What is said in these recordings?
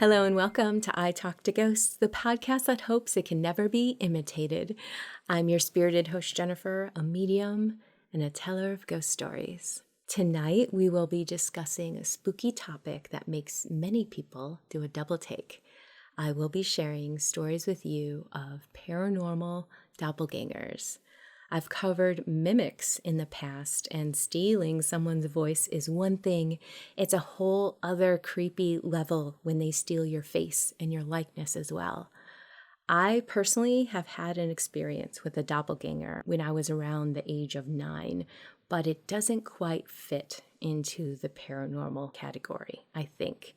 Hello and welcome to I Talk to Ghosts, the podcast that hopes it can never be imitated. I'm your spirited host, Jennifer, a medium and a teller of ghost stories. Tonight, we will be discussing a spooky topic that makes many people do a double take. I will be sharing stories with you of paranormal doppelgangers. I've covered mimics in the past, and stealing someone's voice is one thing. It's a whole other creepy level when they steal your face and your likeness as well. I personally have had an experience with a doppelganger when I was around the age of 9, but it doesn't quite fit into the paranormal category, I think.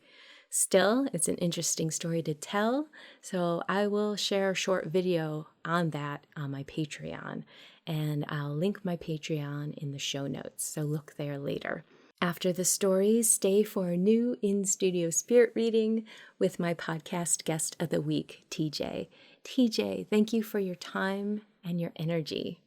Still, it's an interesting story to tell, so I will share a short video on that on my Patreon, and I'll link my Patreon in the show notes, so look there later. After the stories, stay for a new in-studio spirit reading with my podcast guest of the week, TJ. TJ, thank you for your time and your energy.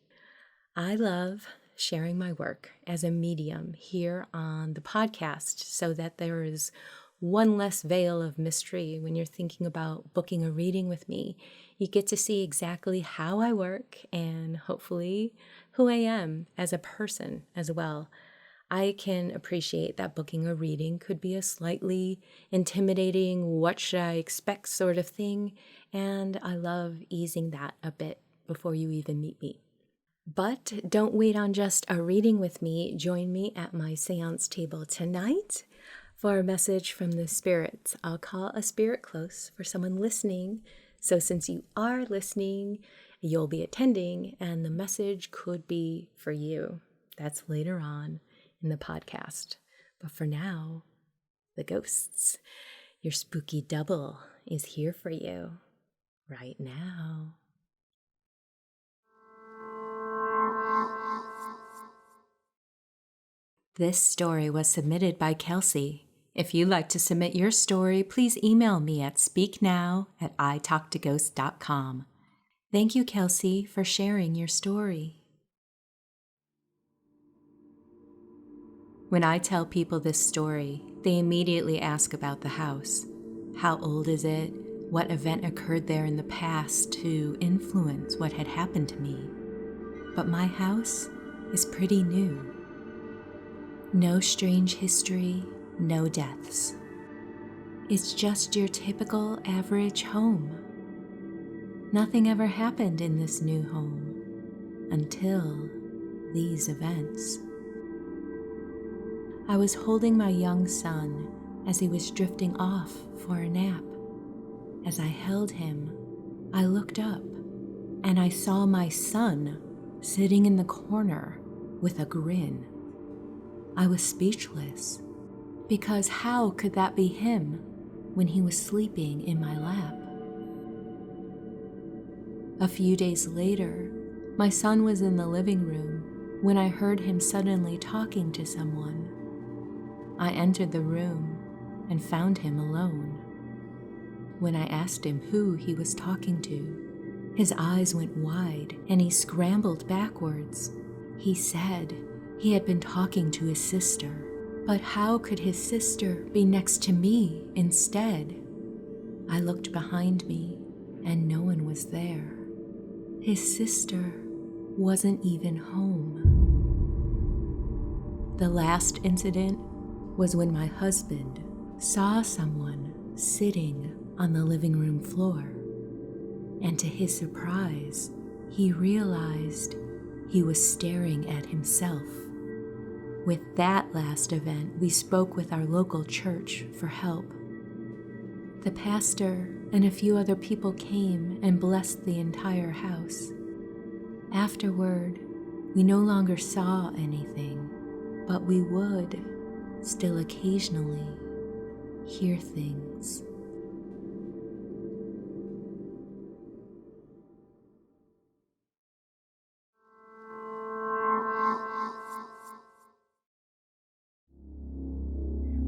I love sharing my work as a medium here on the podcast so that there is one less veil of mystery when you're thinking about booking a reading with me. You get to see exactly how I work and hopefully who I am as a person as well. I can appreciate that booking a reading could be a slightly intimidating, what should I expect sort of thing, and I love easing that a bit before you even meet me. But don't wait on just a reading with me. Join me at my séance table tonight for a message from the spirits. I'll call a spirit close for someone listening. So since you are listening, you'll be attending, and the message could be for you. That's later on in the podcast. But for now, the ghosts, your spooky double is here for you right now. This story was submitted by Kelsey. If you'd like to submit your story, please email me at speaknow@italktoghosts.com. Thank you, Kelsey, for sharing your story. When I tell people this story, they immediately ask about the house. How old is it? What event occurred there in the past to influence what had happened to me? But my house is pretty new. No strange history, no deaths. It's just your typical average home. Nothing ever happened in this new home until these events. I was holding my young son as he was drifting off for a nap. As I held him, I looked up and I saw my son sitting in the corner with a grin. I was speechless, because how could that be him when he was sleeping in my lap? A few days later, my son was in the living room when I heard him suddenly talking to someone. I entered the room and found him alone. When I asked him who he was talking to, his eyes went wide and he scrambled backwards. He said he had been talking to his sister. But how could his sister be next to me instead? I looked behind me and no one was there. His sister wasn't even home. The last incident was when my husband saw someone sitting on the living room floor. And to his surprise, he realized he was staring at himself. With that last event, we spoke with our local church for help. The pastor and a few other people came and blessed the entire house. Afterward, we no longer saw anything, but we would still occasionally hear things.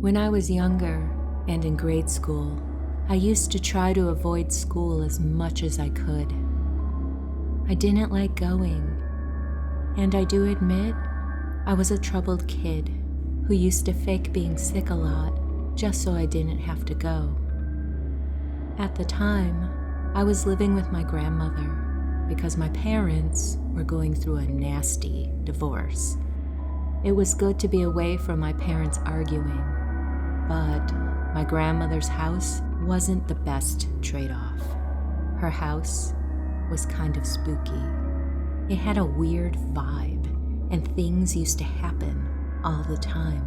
When I was younger and in grade school, I used to try to avoid school as much as I could. I didn't like going, and I do admit I was a troubled kid who used to fake being sick a lot just so I didn't have to go. At the time, I was living with my grandmother because my parents were going through a nasty divorce. It was good to be away from my parents arguing, but my grandmother's house wasn't the best trade-off. Her house was kind of spooky. It had a weird vibe, and things used to happen all the time.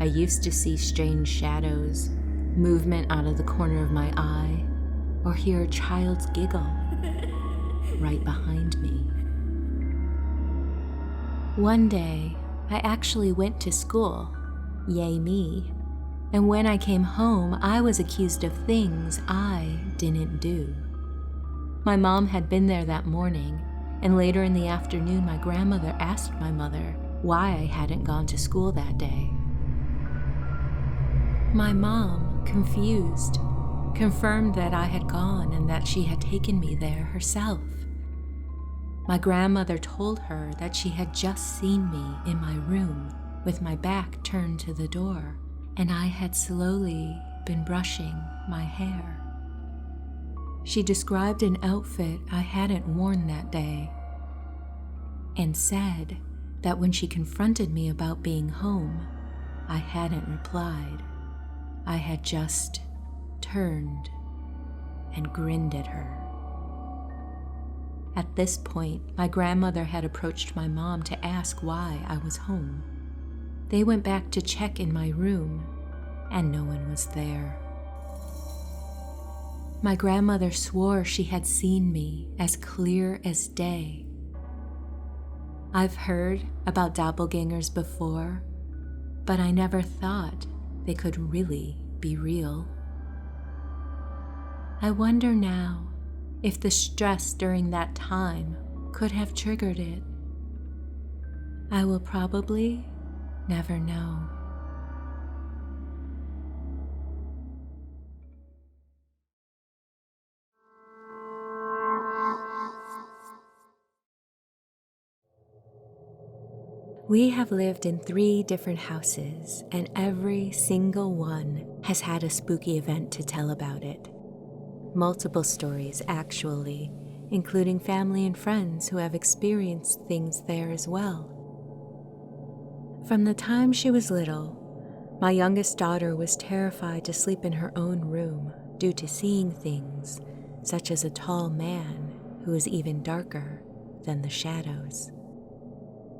I used to see strange shadows, movement out of the corner of my eye, or hear a child's giggle right behind me. One day, I actually went to school, yay me, and when I came home, I was accused of things I didn't do. My mom had been there that morning, and later in the afternoon, my grandmother asked my mother why I hadn't gone to school that day. My mom, confused, confirmed that I had gone and that she had taken me there herself. My grandmother told her that she had just seen me in my room with my back turned to the door, and I had slowly been brushing my hair. She described an outfit I hadn't worn that day and said that when she confronted me about being home, I hadn't replied. I had just turned and grinned at her. At this point, my grandmother had approached my mom to ask why I was home. They went back to check in my room, and no one was there. My grandmother swore she had seen me as clear as day. I've heard about doppelgängers before, but I never thought they could really be real. I wonder now if the stress during that time could have triggered it. I will probably never know. We have lived in 3 different houses, and every single one has had a spooky event to tell about it. Multiple stories, actually, including family and friends who have experienced things there as well. From the time she was little, my youngest daughter was terrified to sleep in her own room due to seeing things, such as a tall man who was even darker than the shadows.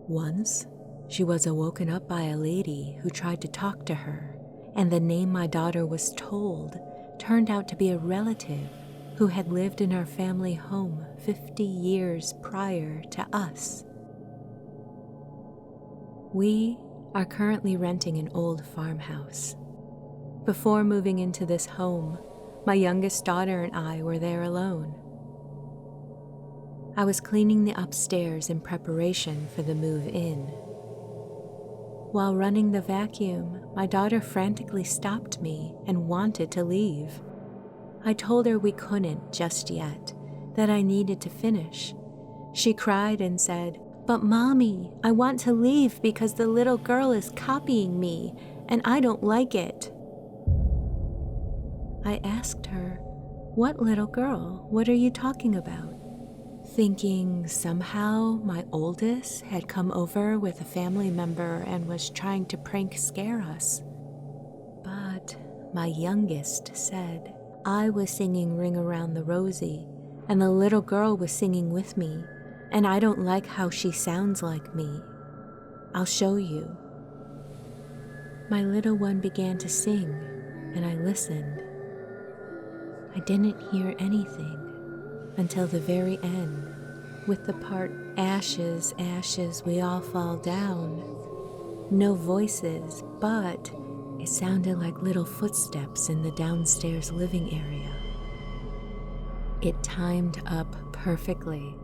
Once, she was awoken up by a lady who tried to talk to her, and the name my daughter was told turned out to be a relative who had lived in our family home 50 years prior to us. We are currently renting an old farmhouse. Before moving into this home, my youngest daughter and I were there alone. I was cleaning the upstairs in preparation for the move in. While running the vacuum, my daughter frantically stopped me and wanted to leave. I told her we couldn't just yet, that I needed to finish. She cried and said, "But Mommy, I want to leave because the little girl is copying me and I don't like it." I asked her, "What little girl? What are you talking about?" Thinking somehow my oldest had come over with a family member and was trying to prank scare us. But my youngest said, "I was singing Ring Around the Rosie, and the little girl was singing with me, and I don't like how she sounds like me. I'll show you." My little one began to sing, and I listened. I didn't hear anything until the very end, with the part, "Ashes, ashes, we all fall down." No voices, but it sounded like little footsteps in the downstairs living area. It timed up perfectly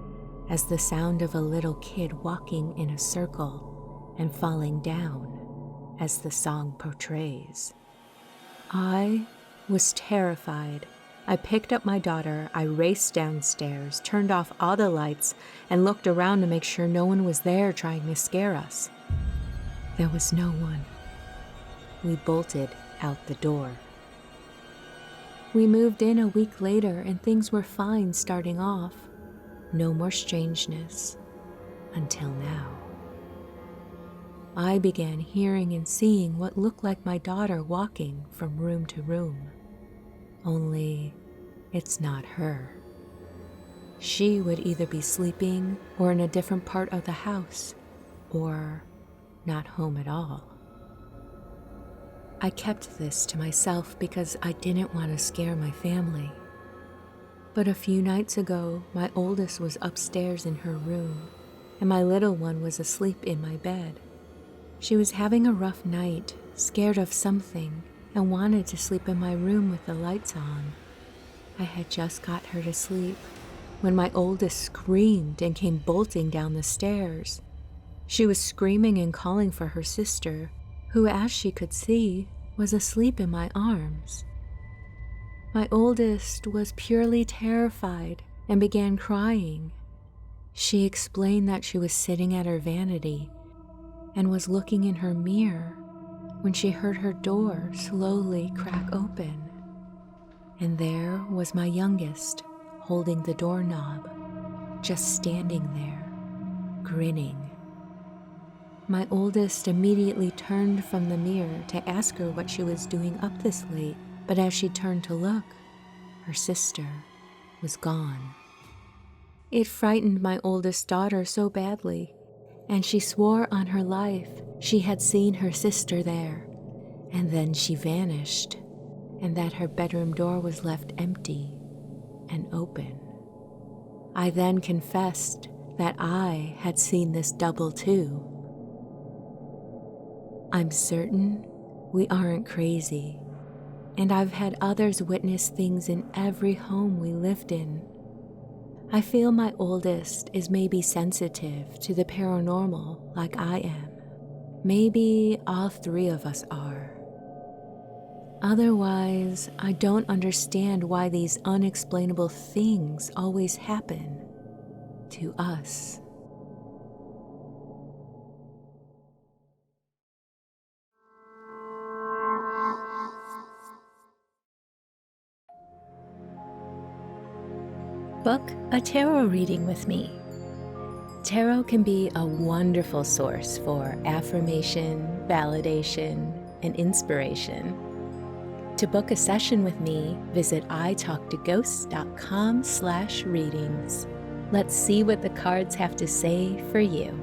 as the sound of a little kid walking in a circle and falling down, as the song portrays. I was terrified. I picked up my daughter, I raced downstairs, turned off all the lights, and looked around to make sure no one was there trying to scare us. There was no one. We bolted out the door. We moved in a week later and things were fine starting off. No more strangeness. Until now. I began hearing and seeing what looked like my daughter walking from room to room. Only, it's not her. She would either be sleeping or in a different part of the house, or not home at all. I kept this to myself because I didn't want to scare my family. But a few nights ago, my oldest was upstairs in her room, and my little one was asleep in my bed. She was having a rough night, scared of something, and wanted to sleep in my room with the lights on. I had just got her to sleep when my oldest screamed and came bolting down the stairs. She was screaming and calling for her sister, who, as she could see, was asleep in my arms. My oldest was purely terrified and began crying. She explained that she was sitting at her vanity and was looking in her mirror when she heard her door slowly crack open. And there was my youngest, holding the doorknob, just standing there, grinning. My oldest immediately turned from the mirror to ask her what she was doing up this late, but as she turned to look, her sister was gone. It frightened my oldest daughter so badly, and she swore on her life she had seen her sister there, and then she vanished, and that her bedroom door was left empty and open. I then confessed that I had seen this double too. I'm certain we aren't crazy, and I've had others witness things in every home we lived in. I feel my oldest is maybe sensitive to the paranormal like I am. Maybe all three of us are. Otherwise, I don't understand why these unexplainable things always happen to us. Book a tarot reading with me. Tarot can be a wonderful source for affirmation, validation, and inspiration. To book a session with me, visit italktoghosts.com/readings. Let's see what the cards have to say for you.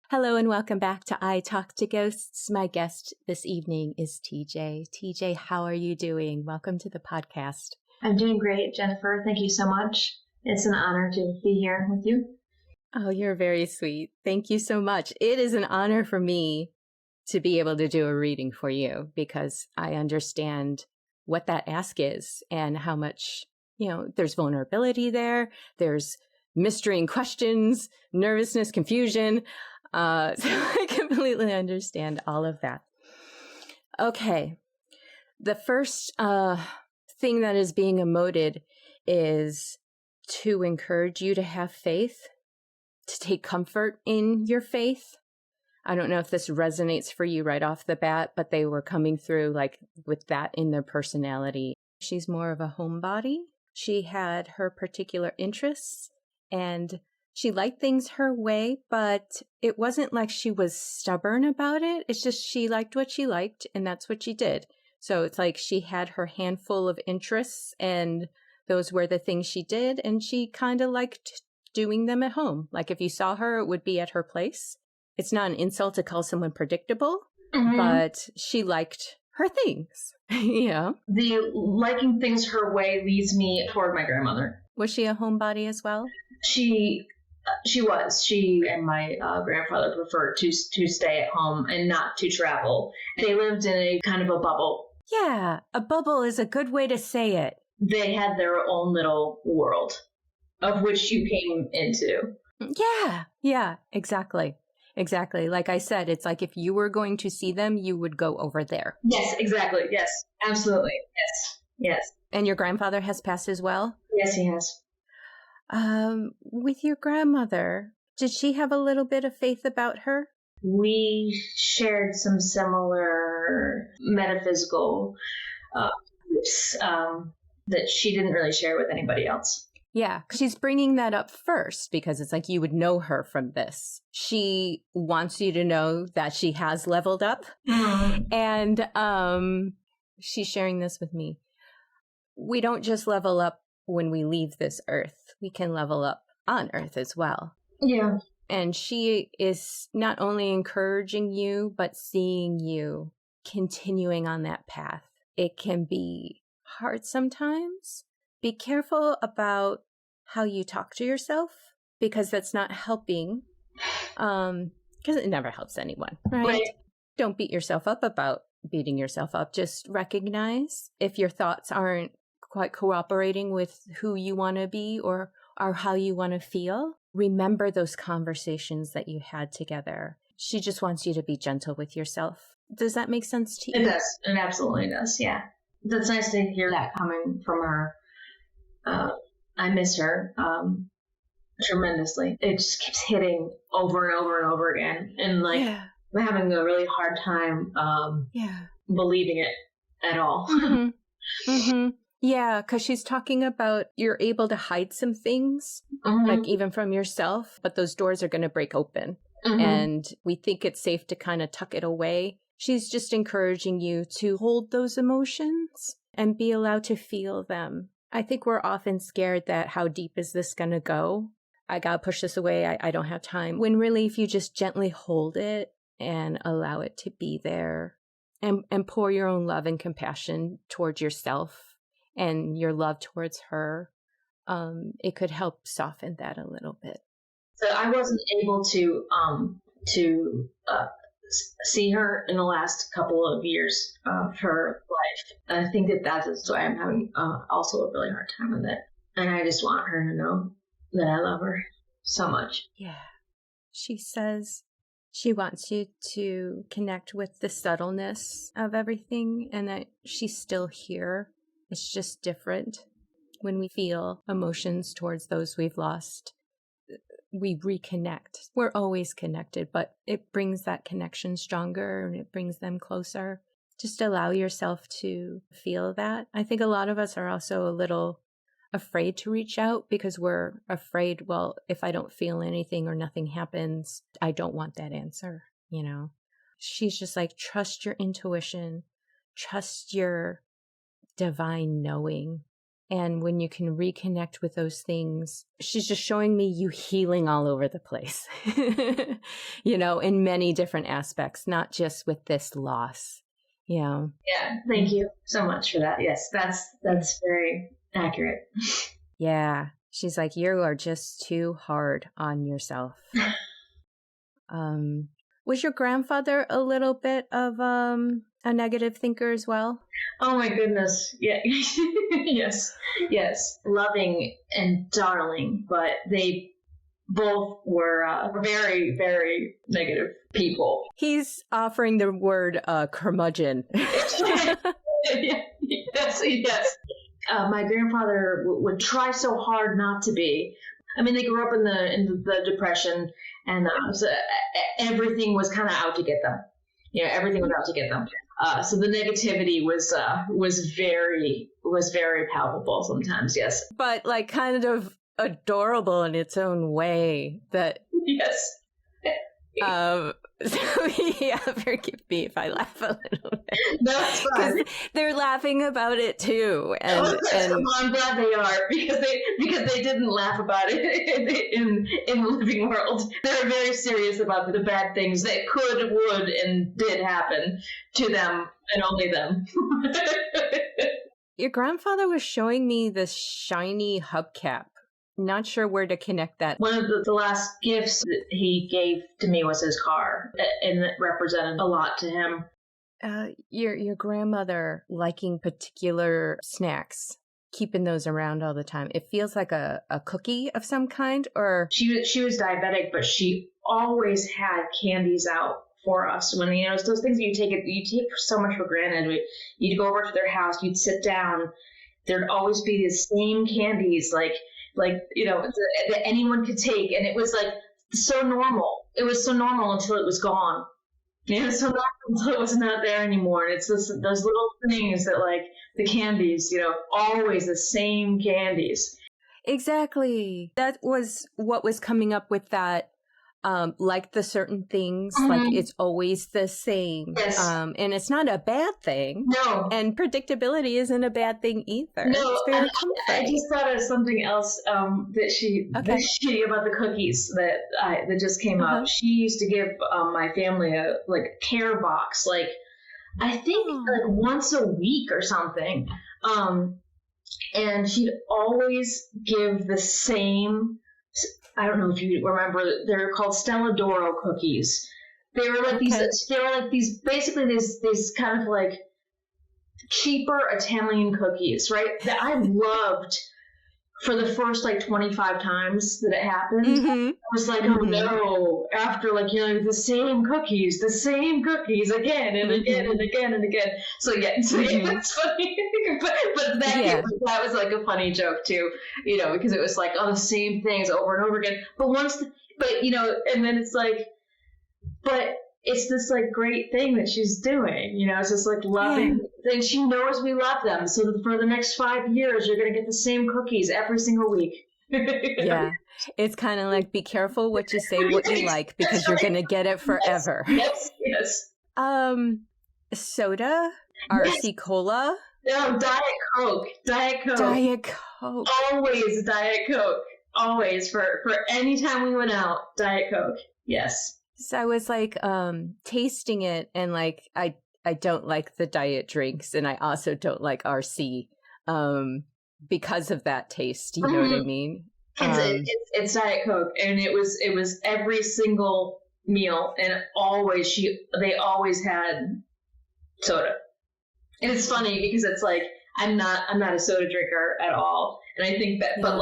Hello and welcome back to I Talk to Ghosts. My guest this evening is TJ. TJ, how are you doing? Welcome to the podcast. I'm doing great, Jennifer. Thank you so much. It's an honor to be here with you. Oh, you're very sweet. Thank you so much. It is an honor for me to be able to do a reading for you because I understand what that ask is and how much, there's vulnerability there. There's mystery and questions, nervousness, confusion. So I completely understand all of that. Okay. The first thing that is being emoted is to encourage you to have faith, to take comfort in your faith. I don't know if this resonates for you right off the bat, but they were coming through like with that in their personality. She's more of a homebody. She had her particular interests and she liked things her way, but it wasn't like she was stubborn about it. It's just she liked what she liked, and that's what she did. So it's like she had her handful of interests, and those were the things she did, and she kind of liked doing them at home. Like if you saw her, it would be at her place. It's not an insult to call someone predictable, but she liked her things, The liking things her way leads me toward my grandmother. Was she a homebody as well? She was. She and my grandfather preferred to stay at home and not to travel. They lived in a kind of a bubble. Yeah, a bubble is a good way to say it. They had their own little world, of which you came into. Yeah, exactly. Like I said, it's like if you were going to see them, you would go over there. Yes, exactly. Yes, absolutely. Yes. And your grandfather has passed as well? Yes, he has. With your grandmother, Did she have a little bit of faith about her? We shared some similar metaphysical beliefs that she didn't really share with anybody else. Yeah, she's bringing that up first because it's like you would know her from this. She wants you to know that she has leveled up. Mm-hmm. And she's sharing this with me. We don't just level up when we leave this earth. We can level up on earth as well. Yeah. And she is not only encouraging you, but seeing you continuing on that path. It can be hard sometimes. Be careful about how you talk to yourself, because that's not helping. Because it never helps anyone, right? Don't beat yourself up about beating yourself up. Just recognize if your thoughts aren't quite cooperating with who you want to be or how you want to feel. Remember those conversations that you had together. She just wants you to be gentle with yourself. Does that make sense to you? It does. It absolutely does. Yeah. That's nice to hear that coming from her. I miss her tremendously. It just keeps hitting over and over and over again. And I'm having a really hard time believing it at all. Mm-hmm. Mm-hmm. Yeah, because she's talking about you're able to hide some things, like even from yourself, but those doors are going to break open. Mm-hmm. And we think it's safe to kind of tuck it away. She's just encouraging you to hold those emotions and be allowed to feel them. I think we're often scared that how deep is this going to go? I got to push this away. I don't have time. When really, if you just gently hold it and allow it to be there and pour your own love and compassion towards yourself and your love towards her, it could help soften that a little bit. So I wasn't able to see her in the last couple of years of her life. I think that's why I'm having also a really hard time with it. And I just want her to know that I love her so much. Yeah. She says she wants you to connect with the subtleness of everything and that she's still here. It's just different. When we feel emotions towards those we've lost, we reconnect. We're always connected, but it brings that connection stronger and it brings them closer. Just allow yourself to feel that. I think a lot of us are also a little afraid to reach out because we're afraid, well, if I don't feel anything or nothing happens, I don't want that answer, you know? She's just like, trust your intuition, trust your divine knowing. And when you can reconnect with those things, she's just showing me you healing all over the place, you know, in many different aspects, not just with this loss. Yeah. Yeah. Thank you so much for that. Yes, that's very accurate. Yeah. She's like, you are just too hard on yourself. Was your grandfather a little bit of a negative thinker as well? Oh my goodness. Yeah. Yes. Loving and darling, but they both were very, very negative people. He's offering the word curmudgeon. Yes. My grandfather would try so hard not to be. I mean, they grew up in the Depression, and so everything was kind of out to get them. You know, everything was out to get them. So the negativity was very palpable sometimes. Yes, but like kind of adorable in its own way. That yes. So yeah, forgive me if I laugh a little bit. No, it's fine. They're laughing about it too, and I'm glad they are because they didn't laugh about it in the living world. They're very serious about the bad things that could, would, and did happen to them and only them. Your grandfather was showing me this shiny hubcap. Not sure where to connect that. One of the last gifts that he gave to me was his car, and it represented a lot to him. Your grandmother liking particular snacks, keeping those around all the time. It feels like a cookie of some kind, or she was diabetic, but she always had candies out for us. When it's those things you take so much for granted. You'd go over to their house, you'd sit down, there'd always be the same candies, that anyone could take, and it was like so normal. It was so normal until it was gone. It was so normal until it was not there anymore. And it's those little things that, like the candies, always the same candies. Exactly. That was what was coming up with that. Like the certain things, like it's always the same. Yes. And it's not a bad thing. No. And predictability isn't a bad thing either. No, it's very I just thought of something else that she about the cookies that just came up. She used to give my family a care box, I think once a week or something. And she'd always give the same. I don't know if you remember. They're called Stella D'Oro cookies. They were like these. They were like these. Basically, these kind of like cheaper Italian cookies, right? That I loved for the first 25 times that it happened. I was like, oh no! After the same cookies again and again and again and again. So it's funny, but that was like a funny joke too, because it was like the same things over and over again. But and then it's like, but it's this great thing that she's doing, it's just loving. And she knows we love them. So for the next 5 years, you're going to get the same cookies every single week. Yeah. It's kind of like, be careful what you say, what you like, because you're going to get it forever. Yes. Soda? RC Cola? No, Diet Coke. Diet Coke. Always Diet Coke. Always. For any time we went out, Diet Coke. Yes. So I was tasting it, and I don't like the diet drinks, and I also don't like RC because of that taste. You know what I mean? It's Diet Coke, and it was every single meal, and they always had soda. And it's funny because it's I'm not a soda drinker at all, and I think that, but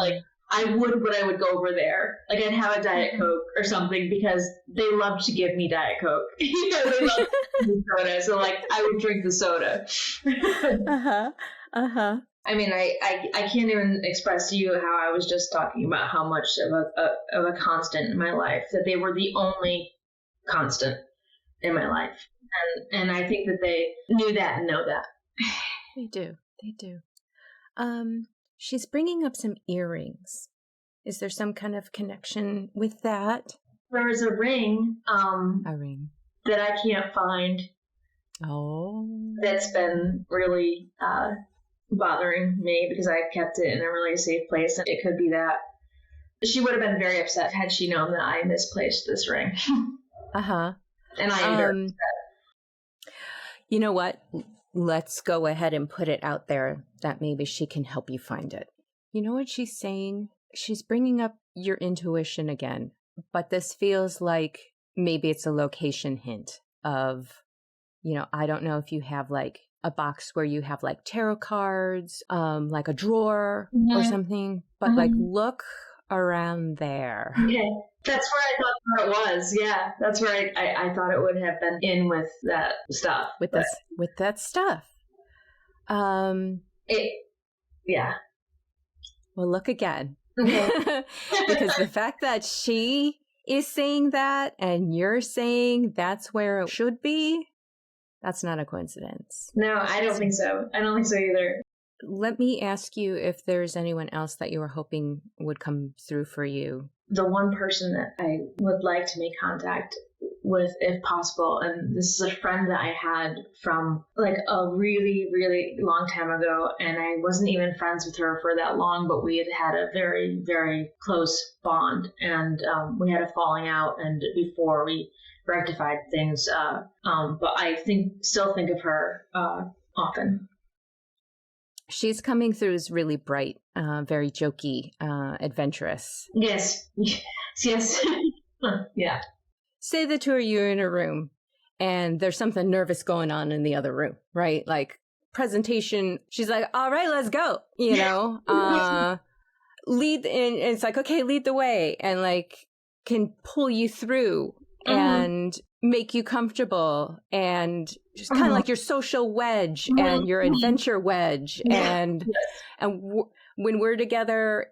I would go over there. I'd have a Diet Coke or something because they love to give me Diet Coke. They love to give me soda. So I would drink the soda. I mean, I can't even express to you how I was just talking about how much of a constant in my life, that they were the only constant in my life. And I think that they knew that and know that. They do. She's bringing up some earrings. Is there some kind of connection with that? There's a ring. That I can't find. Oh. That's been really bothering me because I kept it in a really safe place, and it could be that. She would have been very upset had she known that I misplaced this ring. And I am very upset. You know what? Let's go ahead and put it out there that maybe she can help you find it. You know what she's saying? She's bringing up your intuition again, but this feels like maybe it's a location hint of, I don't know if you have a box where you have tarot cards, like a drawer or something, but look around there. Okay. That's where I thought it was. Yeah, that's where I thought it would have been in with that stuff. With that stuff. Yeah. Well, look again. Okay. Because the fact that she is saying that and you're saying that's where it should be, that's not a coincidence. No, I don't think so. I don't think so either. Let me ask you if there's anyone else that you were hoping would come through for you. The one person that I would like to make contact with, if possible, and this is a friend that I had from a really, really long time ago, and I wasn't even friends with her for that long, but we had a very, very close bond, and we had a falling out, and before we rectified things, but I still think of her often. She's coming through as really bright, very jokey, adventurous. Yes. Yeah. Say the two of you are in a room and there's something nervous going on in the other room, right? Presentation. She's like, all right, let's go. Lead. And it's okay, lead the way. And can pull you through and make you comfortable, and just kind of like your social wedge and your adventure wedge. And when we're together,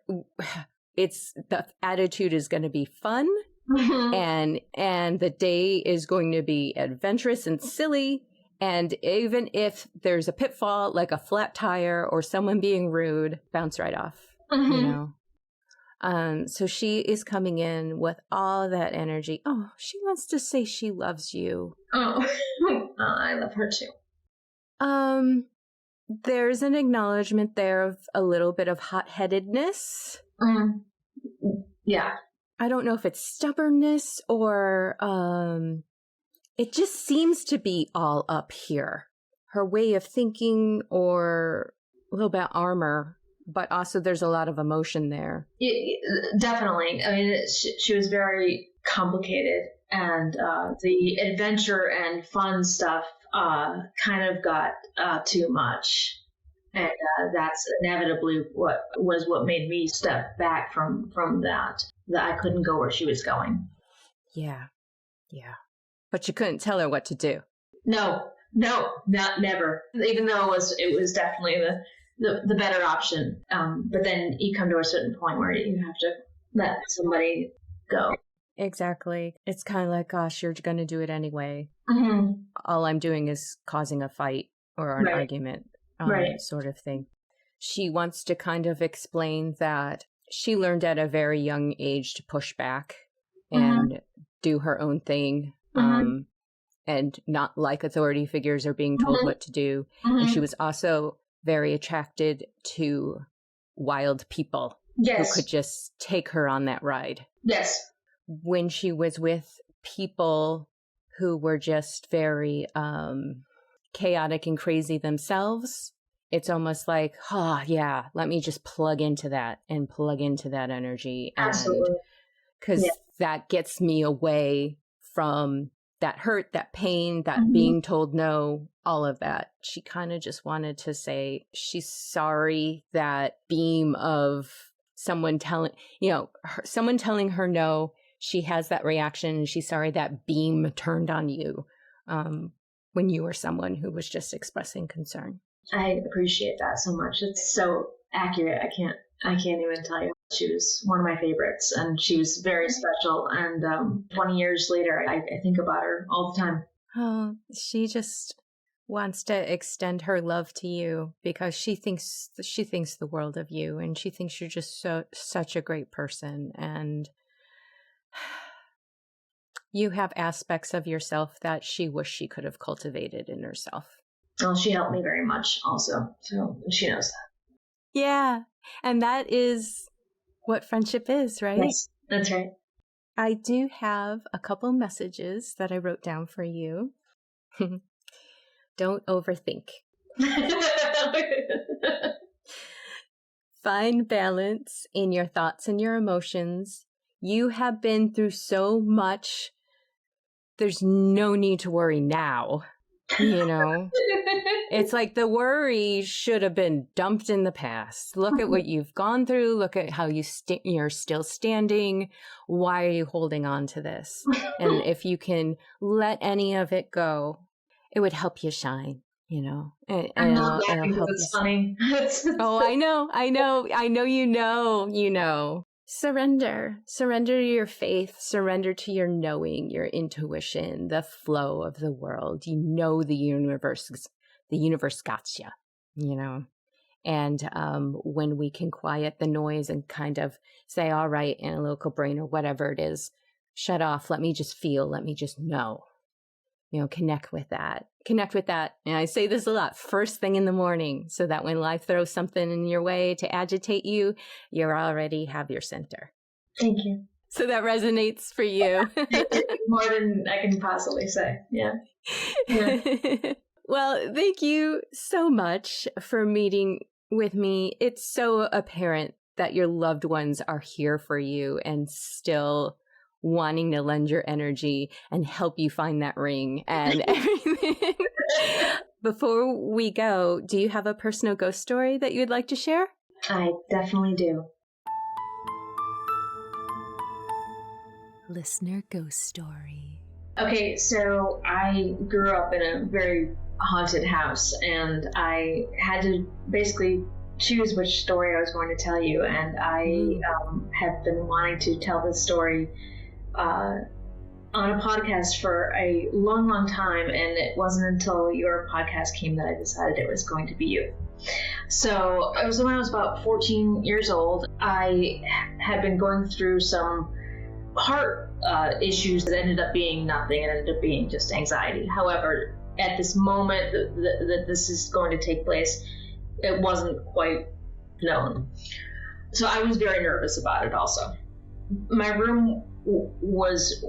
the attitude is going to be fun and the day is going to be adventurous and silly. And even if there's a pitfall, like a flat tire or someone being rude, bounce right off, you know? So she is coming in with all that energy. Oh, she wants to say she loves you. Oh, I love her too. There's an acknowledgement there of a little bit of hot-headedness. Yeah. I don't know if it's stubbornness or it just seems to be all up here. Her way of thinking, or a little bit armor, but also there's a lot of emotion there. Definitely. I mean, she was very complicated, and the adventure and fun stuff kind of got too much. And that's inevitably what made me step back from that I couldn't go where she was going. Yeah. But you couldn't tell her what to do. No, never. Even though it was definitely the better option. But then you come to a certain point where you have to let somebody go. Exactly. It's kind of like, gosh, you're going to do it anyway. All I'm doing is causing a fight or an argument, sort of thing. She wants to kind of explain that she learned at a very young age to push back and do her own thing. And not like authority figures or being told what to do. And she was also very attracted to wild people who could just take her on that ride. Yes. When she was with people who were just very chaotic and crazy themselves, it's almost like, let me just plug into that energy. Absolutely. Because that gets me away from that hurt, that pain, that being told no, all of that. She kind of just wanted to say she's sorry that beam of someone telling her no, she has that reaction, and she's sorry that beam turned on you when you were someone who was just expressing concern. I appreciate that so much. It's so accurate. I can't even tell you. She was one of my favorites, and she was very special. And 20 years later, I think about her all the time. Oh, she just wants to extend her love to you because she thinks the world of you, and she thinks you're just such a great person, and you have aspects of yourself that she wished she could have cultivated in herself. Well, she helped me very much also, so she knows that. Yeah, and that is what friendship is, right? Yes, that's right. I do have a couple messages that I wrote down for you. Don't overthink. Find balance in your thoughts and your emotions. You have been through so much. There's no need to worry now. You know, it's like the worry should have been dumped in the past. Look at what you've gone through. Look at how you're still standing. Why are you holding on to this? And if you can let any of it go, it would help you shine, you know. And I'm not laughing because it's funny. Oh, I know, you know. Surrender to your faith, surrender to your knowing, your intuition, the flow of the world. You know, the universe got you, you know. And when we can quiet the noise and kind of say, all right, analytical brain or whatever it is, shut off, let me just feel, let me just know, you know, connect with that. And I say this a lot, first thing in the morning, so that when life throws something in your way to agitate you, you already have your center. Thank you. So that resonates for you. More than I can possibly say. Yeah. Well, thank you so much for meeting with me. It's so apparent that your loved ones are here for you and still wanting to lend your energy and help you find that ring and everything. Before we go, do you have a personal ghost story that you would like to share? I definitely do. Listener ghost story. Okay, so I grew up in a very haunted house, and I had to basically choose which story I was going to tell you, and I have been wanting to tell this story on a podcast for a long, long time, and it wasn't until your podcast came that I decided it was going to be you. So it was when I was about 14 years old. I had been going through some heart issues that ended up being nothing. It ended up being just anxiety. However, at this moment that this is going to take place, it wasn't quite known. So I was very nervous about it also. My room was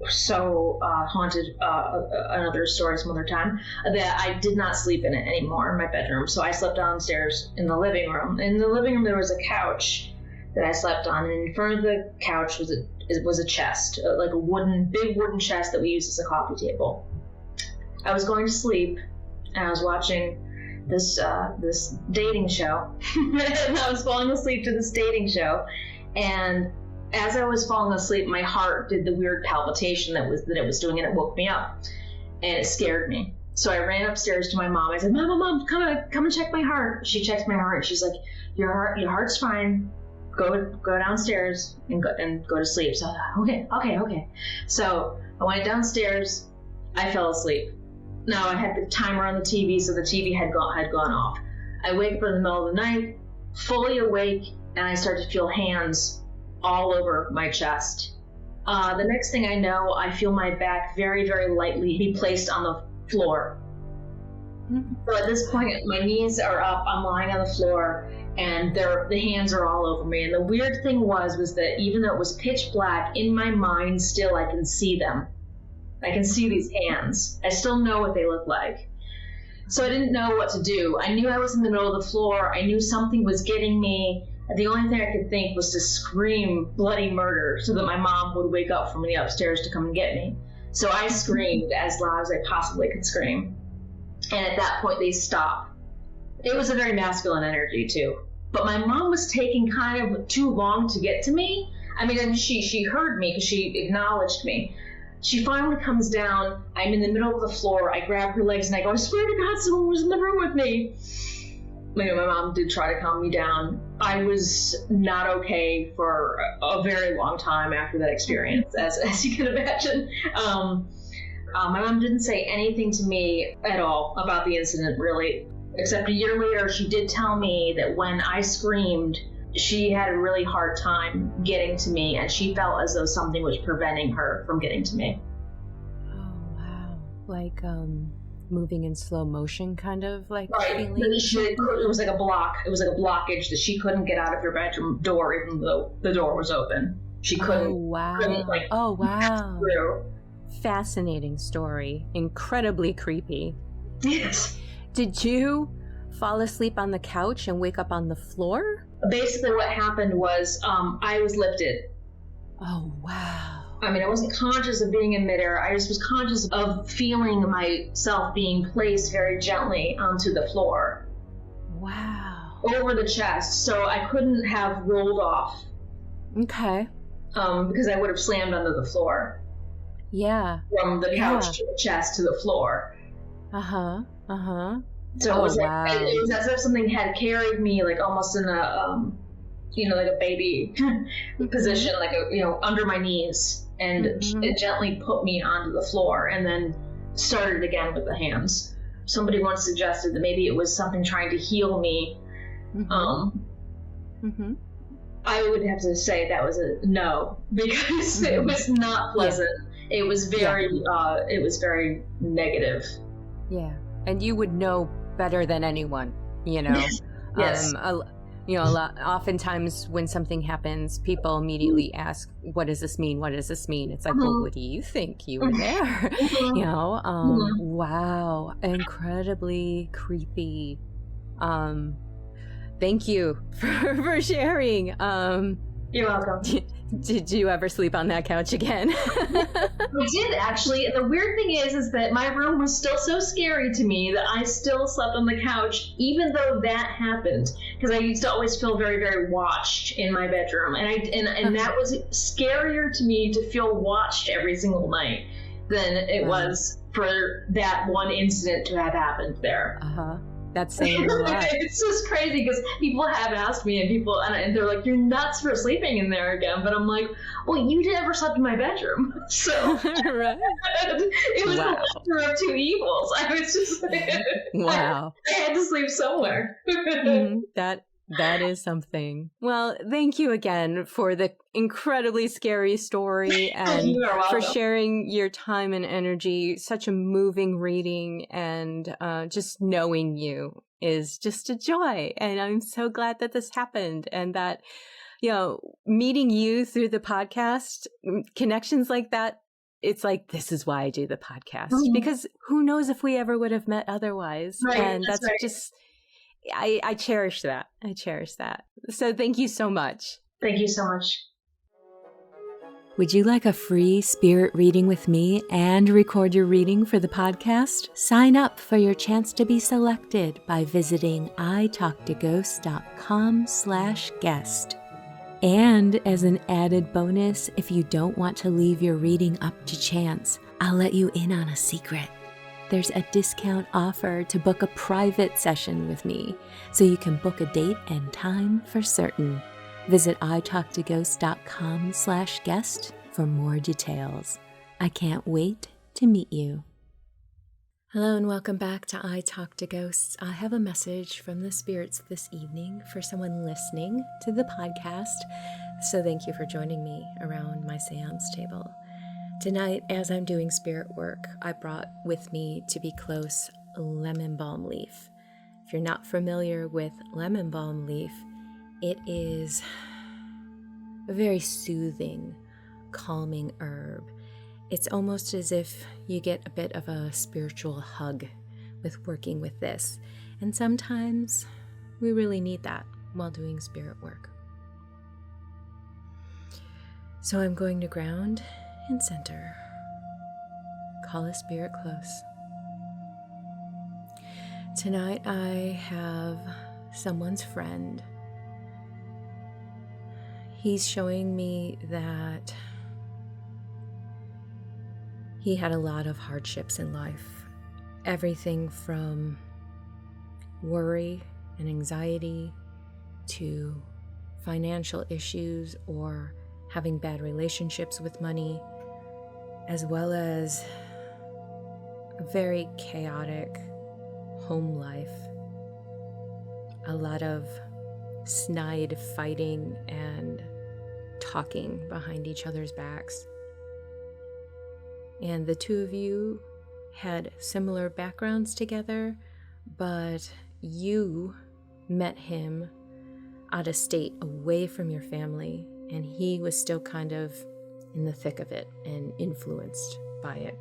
so haunted, another story some other time, that I did not sleep in it anymore in my bedroom. So I slept downstairs in the living room. In the living room there was a couch that I slept on, and in front of the couch was a chest, like a big wooden chest that we used as a coffee table. I was going to sleep, and I was watching this dating show, and I was falling asleep to this dating show, and as I was falling asleep, my heart did the weird palpitation that it was doing, and it woke me up, and it scared me. So I ran upstairs to my mom. I said, "Mom, come and check my heart." She checked my heart. She's like, "Your heart's fine. Go downstairs and go to sleep." So I thought, okay. So I went downstairs. I fell asleep. Now I had the timer on the TV, so the TV had gone off. I wake up in the middle of the night, fully awake, and I start to feel hands all over my chest. The next thing I know, I feel my back very, very lightly be placed on the floor. So at this point, my knees are up, I'm lying on the floor, and the hands are all over me. And the weird thing was that even though it was pitch black, in my mind still I can see them. I can see these hands. I still know what they look like. So I didn't know what to do. I knew I was in the middle of the floor. I knew something was getting me. The only thing I could think was to scream bloody murder so that my mom would wake up from the upstairs to come and get me. So I screamed as loud as I possibly could scream. And at that point, they stopped. It was a very masculine energy, too. But my mom was taking kind of too long to get to me. I mean, and she heard me because she acknowledged me. She finally comes down. I'm in the middle of the floor. I grab her legs and I go, "I swear to God, someone was in the room with me." My mom did try to calm me down. I was not okay for a very long time after that experience, as you can imagine. My mom didn't say anything to me at all about the incident, really, except a year later, she did tell me that when I screamed, she had a really hard time getting to me, and she felt as though something was preventing her from getting to me. Oh, wow. Like, moving in slow motion, kind of like right. feeling. It was like a block. It was like a blockage that she couldn't get out of her bedroom door, even though the door was open. She couldn't. Oh wow! Couldn't, through. Fascinating story. Incredibly creepy. Yes. Did you fall asleep on the couch and wake up on the floor? Basically, what happened was I was lifted. Oh wow! I mean, I wasn't conscious of being in midair. I just was conscious of feeling myself being placed very gently onto the floor. Wow. Over the chest, so I couldn't have rolled off. Okay. Because I would have slammed under the floor. Yeah. From the couch to the chest to the floor. Uh-huh. So it was it was as if something had carried me, like almost in a, like a baby position, like under my knees. And it gently put me onto the floor and then started again with the hands. Somebody once suggested that maybe it was something trying to heal me. I would have to say that was a no, because it was not pleasant. Yeah. It was very negative. Yeah, and you would know better than anyone, Yes. Oftentimes when something happens, people immediately ask, "What does this mean? What does this mean?" It's like, well, what do you think? You were there. Wow, incredibly creepy. Thank you for sharing. You're welcome. Did you ever sleep on that couch again? I did, actually. And the weird thing is that my room was still so scary to me that I still slept on the couch, even though that happened. Because I used to always feel very, very watched in my bedroom. And that was scarier to me to feel watched every single night than it was for that one incident to have happened there. That's saying a lot. It's just crazy because people have asked me, and they're like, "You're nuts for sleeping in there again." But I'm like, "Well, you never slept in my bedroom, so Right. it was the lesser of two evils." I was just wow. I had to sleep somewhere. That is something. Well, thank you again for the incredibly scary story and for sharing your time and energy. Such a moving reading, and just knowing you is just a joy. And I'm so glad that this happened, and that, meeting you through the podcast, connections like that. It's like, this is why I do the podcast, because who knows if we ever would have met otherwise. Right, and that's right. Just... I cherish that. I cherish that. So thank you so much. Thank you so much. Would you like a free spirit reading with me and record your reading for the podcast? Sign up for your chance to be selected by visiting italktoghosts.com/guest. And as an added bonus, if you don't want to leave your reading up to chance, I'll let you in on a secret. There's a discount offer to book a private session with me, so you can book a date and time for certain. Visit italktoghosts.com/guest for more details. I can't wait to meet you. Hello and welcome back to I Talk to Ghosts. I have a message from the spirits this evening for someone listening to the podcast, so thank you for joining me around my séance table. Tonight, as I'm doing spirit work, I brought with me to be close lemon balm leaf. If you're not familiar with lemon balm leaf, it is a very soothing, calming herb. It's almost as if you get a bit of a spiritual hug with working with this. And sometimes we really need that while doing spirit work. So I'm going to ground and center. Call a spirit close. Tonight I have someone's friend. He's showing me that he had a lot of hardships in life. Everything from worry and anxiety to financial issues or having bad relationships with money, as well as a very chaotic home life. A lot of snide fighting and talking behind each other's backs. And the two of you had similar backgrounds together, but you met him out of state, away from your family, and he was still kind of in the thick of it and influenced by it.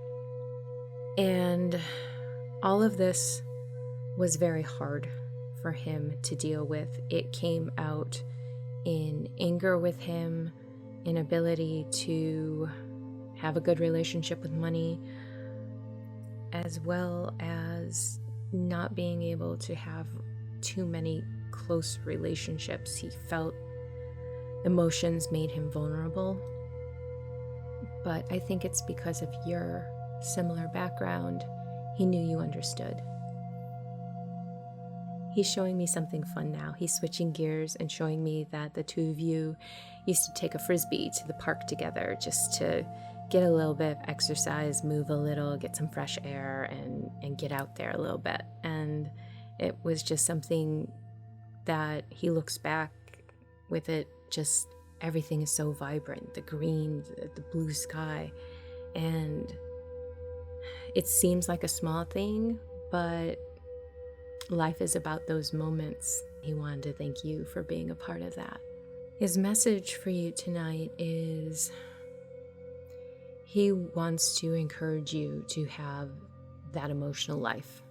And all of this was very hard for him to deal with. It came out in anger with him, inability to have a good relationship with money, as well as not being able to have too many close relationships. He felt emotions made him vulnerable. But I think it's because of your similar background. He knew you understood. He's showing me something fun now. He's switching gears and showing me that the two of you used to take a frisbee to the park together just to get a little bit of exercise, move a little, get some fresh air, and get out there a little bit. And it was just something that he looks back with it, just everything is so vibrant, the green, the blue sky. And it seems like a small thing, but life is about those moments. He wanted to thank you for being a part of that. His message for you tonight is he wants to encourage you to have that emotional life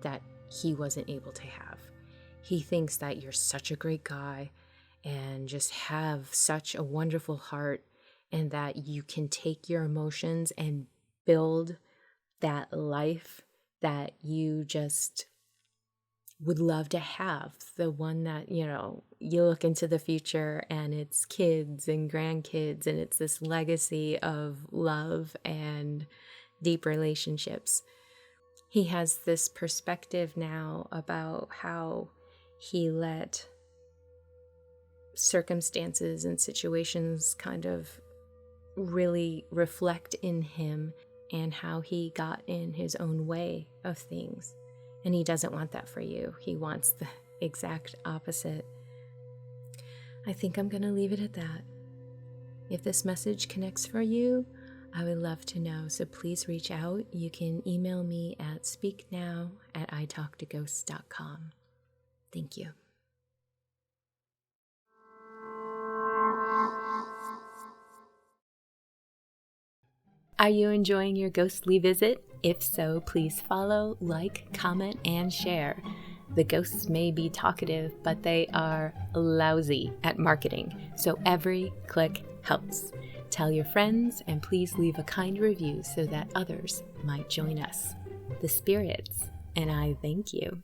that he wasn't able to have. He thinks that you're such a great guy and just have such a wonderful heart, and that you can take your emotions and build that life that you just would love to have. The one that, you look into the future and it's kids and grandkids, and it's this legacy of love and deep relationships. He has this perspective now about how he let circumstances and situations kind of really reflect in him and how he got in his own way of things. And he doesn't want that for you. He wants the exact opposite. I think I'm going to leave it at that. If this message connects for you, I would love to know. So please reach out. You can email me at speaknow@italktoghosts.com. Thank you. Are you enjoying your ghostly visit? If so, please follow, like, comment, and share. The ghosts may be talkative, but they are lousy at marketing, so every click helps. Tell your friends, and please leave a kind review so that others might join us. The spirits and I thank you.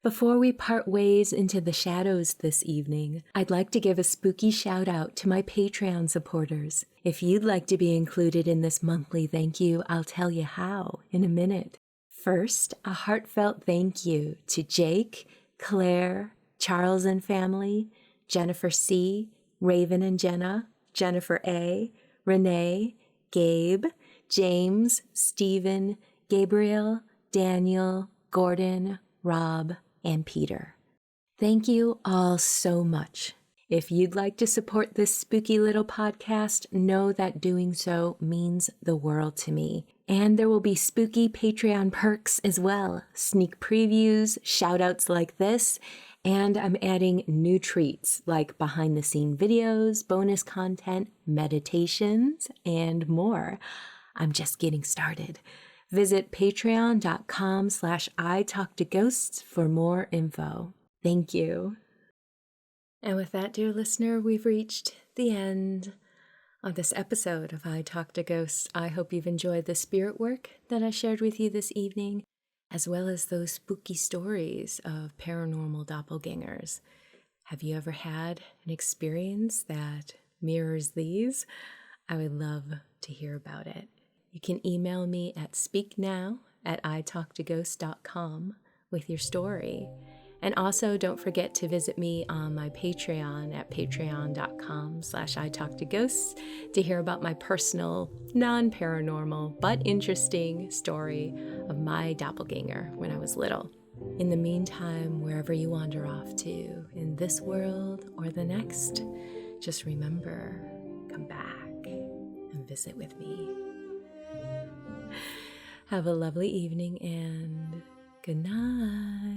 Before we part ways into the shadows this evening, I'd like to give a spooky shout out to my Patreon supporters. If you'd like to be included in this monthly thank you, I'll tell you how in a minute. First, a heartfelt thank you to Jake, Claire, Charles and family, Jennifer C., Raven and Jenna, Jennifer A., Renee, Gabe, James, Stephen, Gabriel, Daniel, Gordon, Rob, and Peter. Thank you all so much. If you'd like to support this spooky little podcast, know that doing so means the world to me. And there will be spooky Patreon perks as well. Sneak previews, shout-outs like this, and I'm adding new treats like behind-the-scene videos, bonus content, meditations, and more. I'm just getting started. Visit patreon.com/italktoghosts for more info. Thank you. And with that, dear listener, we've reached the end of this episode of I Talk to Ghosts. I hope you've enjoyed the spirit work that I shared with you this evening, as well as those spooky stories of paranormal doppelgangers. Have you ever had an experience that mirrors these? I would love to hear about it. You can email me at speaknow@italktoghosts.com with your story. And also don't forget to visit me on my Patreon at patreon.com/italktoghosts to hear about my personal, non-paranormal, but interesting story of my doppelganger when I was little. In the meantime, wherever you wander off to, in this world or the next, just remember, come back and visit with me. Have a lovely evening and good night.